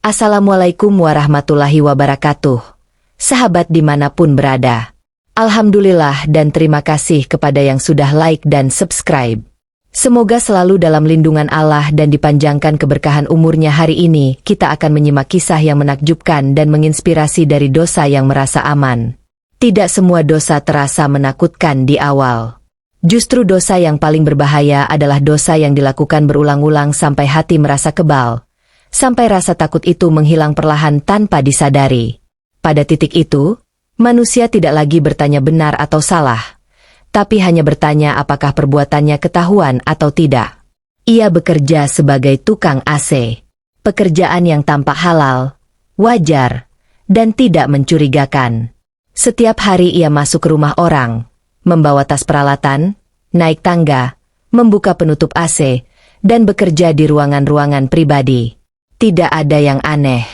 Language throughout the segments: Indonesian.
Assalamualaikum warahmatullahi wabarakatuh. Sahabat dimanapun berada. Alhamdulillah dan terima kasih kepada yang sudah like dan subscribe. Semoga selalu dalam lindungan Allah dan dipanjangkan keberkahan umurnya. Hari ini kita akan menyimak kisah yang menakjubkan dan menginspirasi dari dosa yang merasa aman. Tidak semua dosa terasa menakutkan di awal. Justru dosa yang paling berbahaya adalah dosa yang dilakukan berulang-ulang sampai hati merasa kebal. Sampai rasa takut itu menghilang perlahan tanpa disadari. Pada titik itu, manusia tidak lagi bertanya benar atau salah, tapi hanya bertanya apakah perbuatannya ketahuan atau tidak. Ia bekerja sebagai tukang AC, pekerjaan yang tampak halal, wajar, dan tidak mencurigakan. Setiap hari ia masuk ke rumah orang, membawa tas peralatan, naik tangga, membuka penutup AC, dan bekerja di ruangan-ruangan pribadi. Tidak ada yang aneh,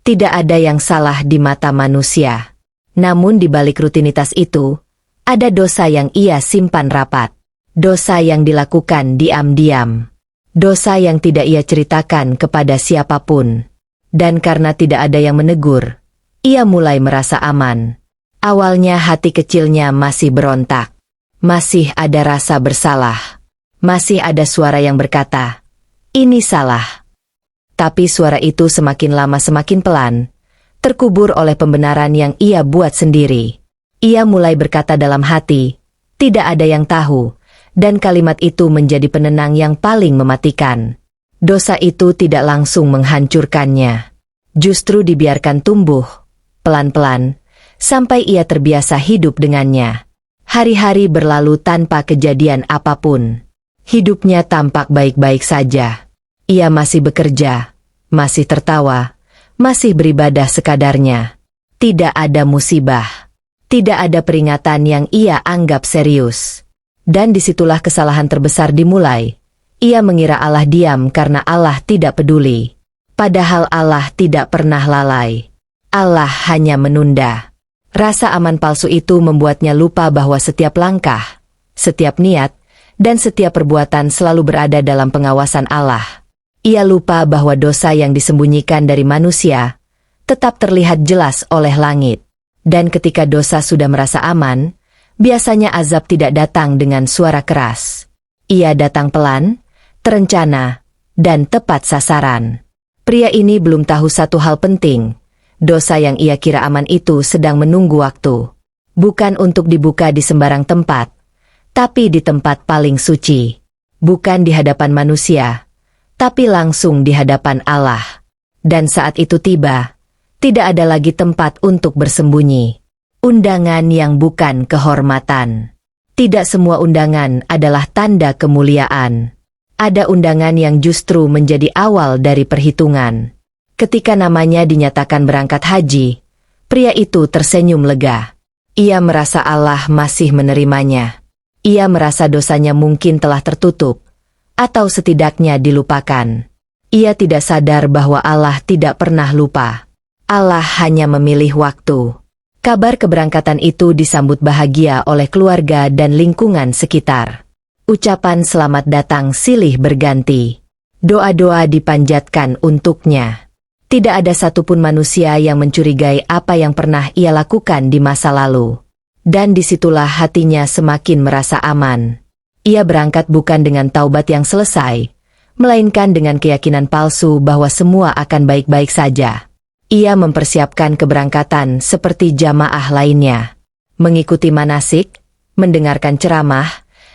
tidak ada yang salah di mata manusia. Namun di balik rutinitas itu, ada dosa yang ia simpan rapat. Dosa yang dilakukan diam-diam. Dosa yang tidak ia ceritakan kepada siapapun. Dan karena tidak ada yang menegur, ia mulai merasa aman. Awalnya hati kecilnya masih berontak. Masih ada rasa bersalah. Masih ada suara yang berkata, "Ini salah." Tapi suara itu semakin lama semakin pelan, terkubur oleh pembenaran yang ia buat sendiri. Ia mulai berkata dalam hati, "Tidak ada yang tahu," dan kalimat itu menjadi penenang yang paling mematikan. Dosa itu tidak langsung menghancurkannya. Justru dibiarkan tumbuh, pelan-pelan, sampai ia terbiasa hidup dengannya. Hari-hari berlalu tanpa kejadian apapun. Hidupnya tampak baik-baik saja. Ia masih bekerja, masih tertawa, masih beribadah sekadarnya. Tidak ada musibah, tidak ada peringatan yang ia anggap serius. Dan disitulah kesalahan terbesar dimulai. Ia mengira Allah diam karena Allah tidak peduli. Padahal Allah tidak pernah lalai. Allah hanya menunda. Rasa aman palsu itu membuatnya lupa bahwa setiap langkah, setiap niat, dan setiap perbuatan selalu berada dalam pengawasan Allah. Ia lupa bahwa dosa yang disembunyikan dari manusia tetap terlihat jelas oleh langit. Dan ketika dosa sudah merasa aman, biasanya azab tidak datang dengan suara keras. Ia datang pelan, terencana, dan tepat sasaran. Pria ini belum tahu satu hal penting. Dosa yang ia kira aman itu sedang menunggu waktu. Bukan untuk dibuka di sembarang tempat, tapi di tempat paling suci. Bukan di hadapan manusia, tapi langsung di hadapan Allah. Dan saat itu tiba, tidak ada lagi tempat untuk bersembunyi. Undangan yang bukan kehormatan. Tidak semua undangan adalah tanda kemuliaan. Ada undangan yang justru menjadi awal dari perhitungan. Ketika namanya dinyatakan berangkat haji, pria itu tersenyum lega. Ia merasa Allah masih menerimanya. Ia merasa dosanya mungkin telah tertutup, atau setidaknya dilupakan. Ia tidak sadar bahwa Allah tidak pernah lupa. Allah hanya memilih waktu. Kabar keberangkatan itu disambut bahagia oleh keluarga dan lingkungan sekitar. Ucapan selamat datang silih berganti. Doa-doa dipanjatkan untuknya. Tidak ada satupun manusia yang mencurigai apa yang pernah ia lakukan di masa lalu. Dan disitulah hatinya semakin merasa aman. Ia berangkat bukan dengan taubat yang selesai, melainkan dengan keyakinan palsu bahwa semua akan baik-baik saja. Ia mempersiapkan keberangkatan seperti jamaah lainnya. Mengikuti manasik, mendengarkan ceramah,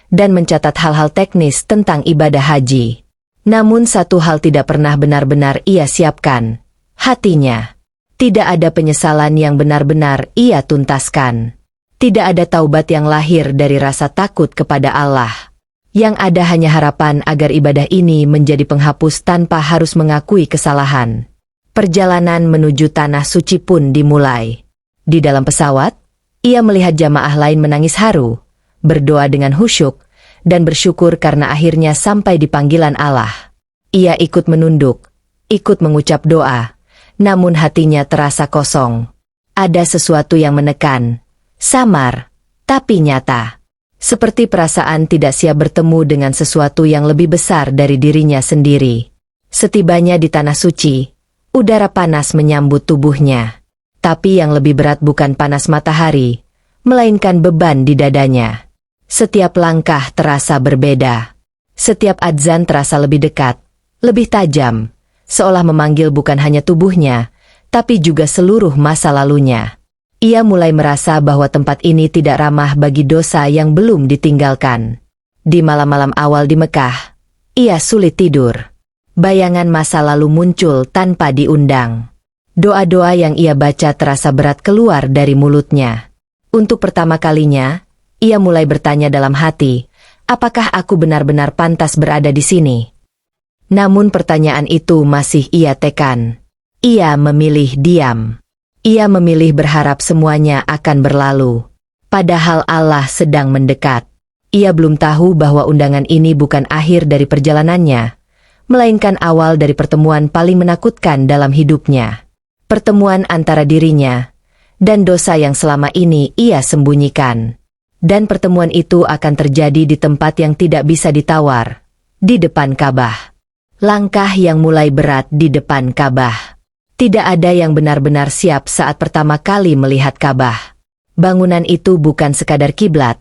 dan mencatat hal-hal teknis tentang ibadah haji. Namun satu hal tidak pernah benar-benar ia siapkan. Hatinya. Tidak ada penyesalan yang benar-benar ia tuntaskan. Tidak ada taubat yang lahir dari rasa takut kepada Allah. Yang ada hanya harapan agar ibadah ini menjadi penghapus tanpa harus mengakui kesalahan. Perjalanan menuju tanah suci pun dimulai. Di dalam pesawat, ia melihat jamaah lain menangis haru, berdoa dengan khusyuk, dan bersyukur karena akhirnya sampai di panggilan Allah. Ia ikut menunduk, ikut mengucap doa, namun hatinya terasa kosong. Ada sesuatu yang menekan. Samar, tapi nyata. Seperti perasaan tidak siap bertemu dengan sesuatu yang lebih besar dari dirinya sendiri. Setibanya di tanah suci, Udara panas menyambut tubuhnya. Tapi yang lebih berat bukan panas matahari, melainkan beban di dadanya. Setiap langkah terasa berbeda. Setiap adzan terasa lebih dekat, lebih tajam, seolah memanggil bukan hanya tubuhnya, tapi juga seluruh masa lalunya. Ia mulai merasa bahwa tempat ini tidak ramah bagi dosa yang belum ditinggalkan. Di malam-malam awal di Mekah, ia sulit tidur. Bayangan masa lalu muncul tanpa diundang. Doa-doa yang ia baca terasa berat keluar dari mulutnya. Untuk pertama kalinya, ia mulai bertanya dalam hati, apakah aku benar-benar pantas berada di sini? Namun pertanyaan itu masih ia tekan. Ia memilih diam. Ia memilih berharap semuanya akan berlalu. Padahal Allah sedang mendekat. Ia belum tahu bahwa undangan ini bukan akhir dari perjalanannya, melainkan awal dari pertemuan paling menakutkan dalam hidupnya. Pertemuan antara dirinya dan dosa yang selama ini ia sembunyikan. Dan pertemuan itu akan terjadi di tempat yang tidak bisa ditawar, di depan Ka'bah. Langkah yang mulai berat di depan Ka'bah. Tidak ada yang benar-benar siap saat pertama kali melihat Ka'bah. Bangunan itu bukan sekadar kiblat,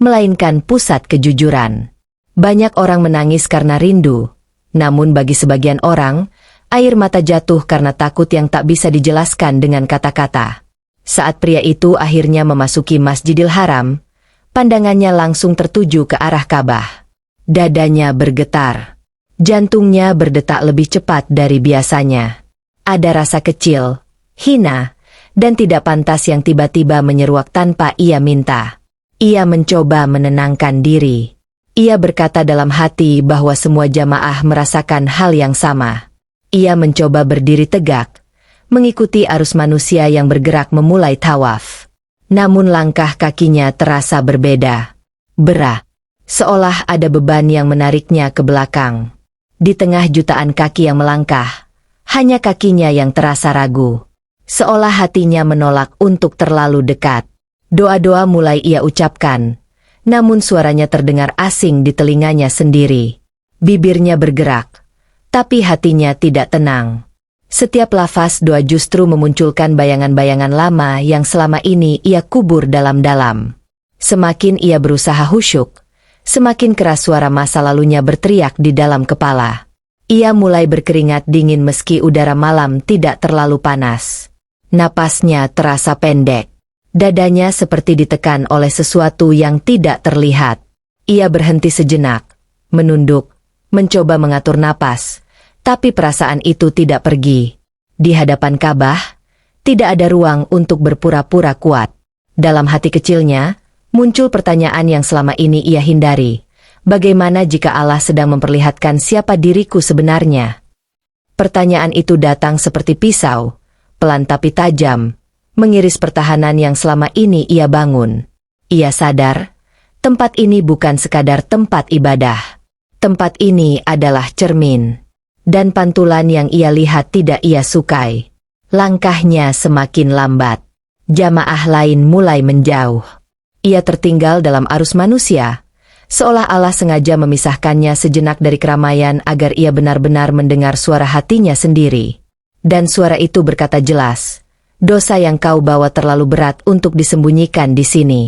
melainkan pusat kejujuran. Banyak orang menangis karena rindu, namun bagi sebagian orang, air mata jatuh karena takut yang tak bisa dijelaskan dengan kata-kata. Saat pria itu akhirnya memasuki Masjidil Haram, pandangannya langsung tertuju ke arah Ka'bah. Dadanya bergetar. Jantungnya berdetak lebih cepat dari biasanya. Ada rasa kecil, hina, dan tidak pantas yang tiba-tiba menyeruak tanpa ia minta. Ia mencoba menenangkan diri. Ia berkata dalam hati bahwa semua jamaah merasakan hal yang sama. Ia mencoba berdiri tegak, mengikuti arus manusia yang bergerak memulai tawaf. Namun langkah kakinya terasa berbeda. Berat, seolah ada beban yang menariknya ke belakang. Di tengah jutaan kaki yang melangkah, hanya kakinya yang terasa ragu. Seolah hatinya menolak untuk terlalu dekat. Doa-doa mulai ia ucapkan, namun suaranya terdengar asing di telinganya sendiri. Bibirnya bergerak, tapi hatinya tidak tenang. Setiap lafaz doa justru memunculkan bayangan-bayangan lama yang selama ini ia kubur dalam-dalam. Semakin ia berusaha khusyuk, semakin keras suara masa lalunya berteriak di dalam kepala. Ia mulai berkeringat dingin meski udara malam tidak terlalu panas. Napasnya terasa pendek. Dadanya seperti ditekan oleh sesuatu yang tidak terlihat. Ia berhenti sejenak, menunduk, mencoba mengatur napas, tapi perasaan itu tidak pergi. Di hadapan Ka'bah, tidak ada ruang untuk berpura-pura kuat. Dalam hati kecilnya, muncul pertanyaan yang selama ini ia hindari. Bagaimana jika Allah sedang memperlihatkan siapa diriku sebenarnya? Pertanyaan itu datang seperti pisau, pelan tapi tajam, mengiris pertahanan yang selama ini ia bangun. Ia sadar, tempat ini bukan sekadar tempat ibadah. Tempat ini adalah cermin. Dan pantulan yang ia lihat tidak ia sukai. Langkahnya semakin lambat. Jamaah lain mulai menjauh. Ia tertinggal dalam arus manusia, seolah Allah sengaja memisahkannya sejenak dari keramaian agar ia benar-benar mendengar suara hatinya sendiri. Dan suara itu berkata jelas, dosa yang kau bawa terlalu berat untuk disembunyikan di sini.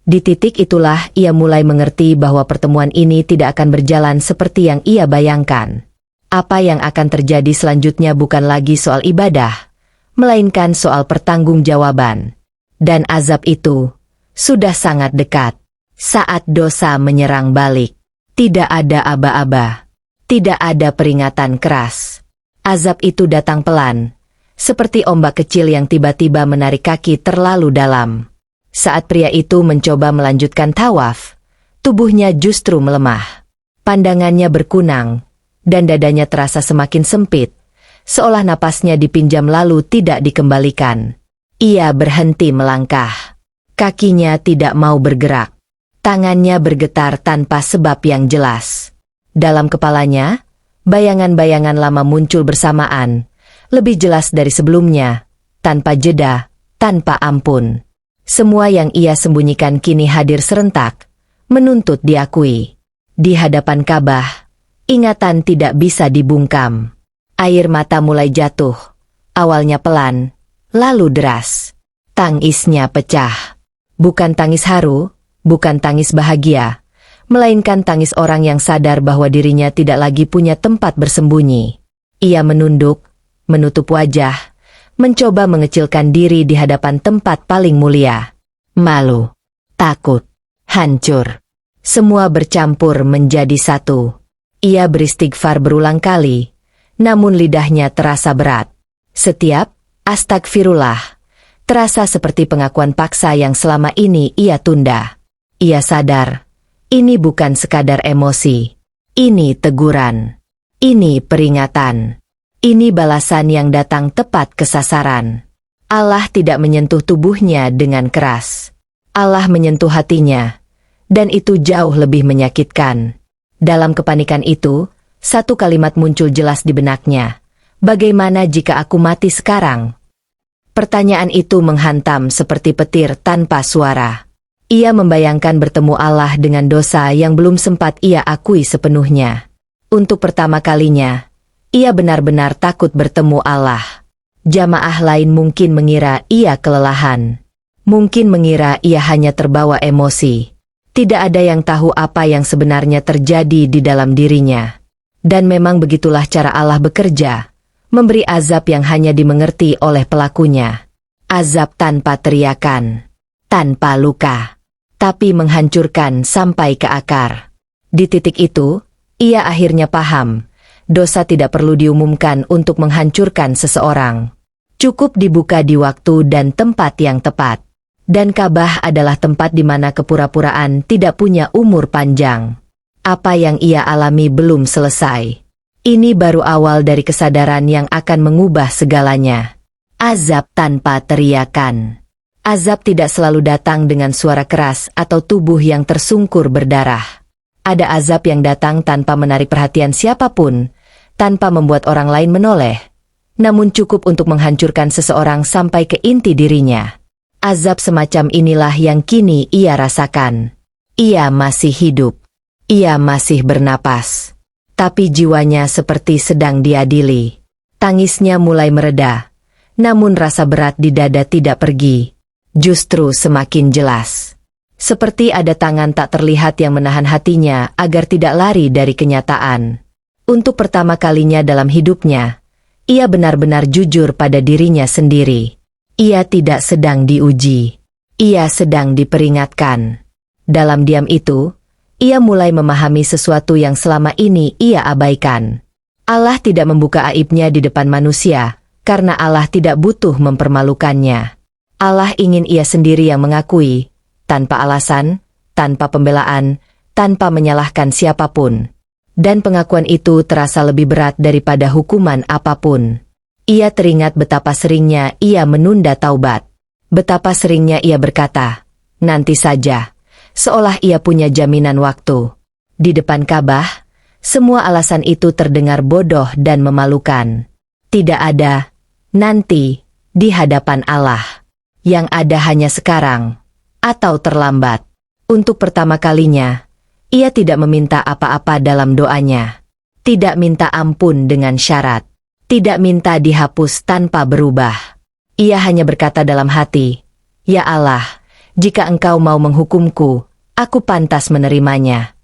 Di titik itulah ia mulai mengerti bahwa pertemuan ini tidak akan berjalan seperti yang ia bayangkan. Apa yang akan terjadi selanjutnya bukan lagi soal ibadah, melainkan soal pertanggungjawaban. Dan azab itu sudah sangat dekat. Saat dosa menyerang balik, tidak ada aba-aba, tidak ada peringatan keras. Azab itu datang pelan, seperti ombak kecil yang tiba-tiba menarik kaki terlalu dalam. Saat pria itu mencoba melanjutkan tawaf, tubuhnya justru melemah. Pandangannya berkunang, dan dadanya terasa semakin sempit, seolah napasnya dipinjam lalu tidak dikembalikan. Ia berhenti melangkah. Kakinya tidak mau bergerak. Tangannya bergetar tanpa sebab yang jelas. Dalam kepalanya, bayangan-bayangan lama muncul bersamaan, lebih jelas dari sebelumnya, tanpa jeda, tanpa ampun. Semua yang ia sembunyikan kini hadir serentak, menuntut diakui. Di hadapan Ka'bah, ingatan tidak bisa dibungkam. Air mata mulai jatuh, Awalnya pelan, lalu deras. Tangisnya pecah. Bukan tangis haru, bukan tangis bahagia, melainkan tangis orang yang sadar bahwa dirinya tidak lagi punya tempat bersembunyi. Ia menunduk, menutup wajah, mencoba mengecilkan diri di hadapan tempat paling mulia. Malu, takut, hancur. Semua bercampur menjadi satu. Ia beristighfar berulang kali, namun lidahnya terasa berat. Setiap astagfirullah terasa seperti pengakuan paksa yang selama ini ia tunda. Ia sadar, ini bukan sekadar emosi. Ini teguran. Ini peringatan. Ini balasan yang datang tepat ke sasaran. Allah tidak menyentuh tubuhnya dengan keras. Allah menyentuh hatinya. Dan itu jauh lebih menyakitkan. Dalam kepanikan itu, satu kalimat muncul jelas di benaknya. Bagaimana jika aku mati sekarang? Pertanyaan itu menghantam seperti petir tanpa suara. Ia membayangkan bertemu Allah dengan dosa yang belum sempat ia akui sepenuhnya. Untuk pertama kalinya, ia benar-benar takut bertemu Allah. Jamaah lain mungkin mengira ia kelelahan. Mungkin mengira ia hanya terbawa emosi. Tidak ada yang tahu apa yang sebenarnya terjadi di dalam dirinya. Dan memang begitulah cara Allah bekerja, memberi azab yang hanya dimengerti oleh pelakunya. Azab tanpa teriakan, tanpa luka, tapi menghancurkan sampai ke akar. Di titik itu, ia akhirnya paham, dosa tidak perlu diumumkan untuk menghancurkan seseorang. Cukup dibuka di waktu dan tempat yang tepat. Dan Ka'bah adalah tempat di mana kepura-puraan tidak punya umur panjang. Apa yang ia alami belum selesai. Ini baru awal dari kesadaran yang akan mengubah segalanya. Azab tanpa teriakan. Azab tidak selalu datang dengan suara keras atau tubuh yang tersungkur berdarah. Ada azab yang datang tanpa menarik perhatian siapapun, tanpa membuat orang lain menoleh, namun cukup untuk menghancurkan seseorang sampai ke inti dirinya. Azab semacam inilah yang kini ia rasakan. Ia masih hidup. Ia masih bernapas. Tapi jiwanya seperti sedang diadili. Tangisnya mulai mereda, namun rasa berat di dada tidak pergi. Justru semakin jelas. Seperti ada tangan tak terlihat yang menahan hatinya agar tidak lari dari kenyataan. Untuk pertama kalinya dalam hidupnya, ia benar-benar jujur pada dirinya sendiri. Ia tidak sedang diuji. Ia sedang diperingatkan. Dalam diam itu, ia mulai memahami sesuatu yang selama ini ia abaikan. Allah tidak membuka aibnya di depan manusia, karena Allah tidak butuh mempermalukannya. Allah ingin ia sendiri yang mengakui, tanpa alasan, tanpa pembelaan, tanpa menyalahkan siapapun. Dan pengakuan itu terasa lebih berat daripada hukuman apapun. Ia teringat betapa seringnya ia menunda taubat. Betapa seringnya ia berkata, nanti saja, seolah ia punya jaminan waktu. Di depan Ka'bah, semua alasan itu terdengar bodoh dan memalukan. Tidak ada nanti di hadapan Allah. Yang ada hanya sekarang, atau terlambat. Untuk pertama kalinya, ia tidak meminta apa-apa dalam doanya. Tidak minta ampun dengan syarat. Tidak minta dihapus tanpa berubah. Ia hanya berkata dalam hati, "Ya Allah, jika Engkau mau menghukumku, aku pantas menerimanya."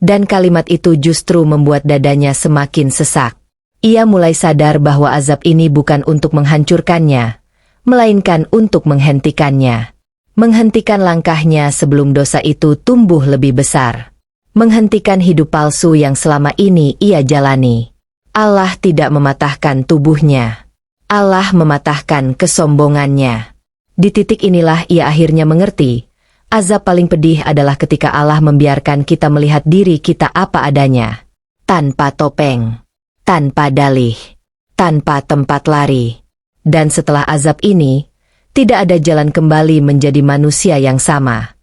Dan kalimat itu justru membuat dadanya semakin sesak. Ia mulai sadar bahwa azab ini bukan untuk menghancurkannya, melainkan untuk menghentikannya. Menghentikan langkahnya sebelum dosa itu tumbuh lebih besar. Menghentikan hidup palsu yang selama ini ia jalani. Allah tidak mematahkan tubuhnya. Allah mematahkan kesombongannya. Di titik inilah ia akhirnya mengerti, azab paling pedih adalah ketika Allah membiarkan kita melihat diri kita apa adanya. Tanpa topeng, tanpa dalih, tanpa tempat lari. Dan setelah azab ini, tidak ada jalan kembali menjadi manusia yang sama.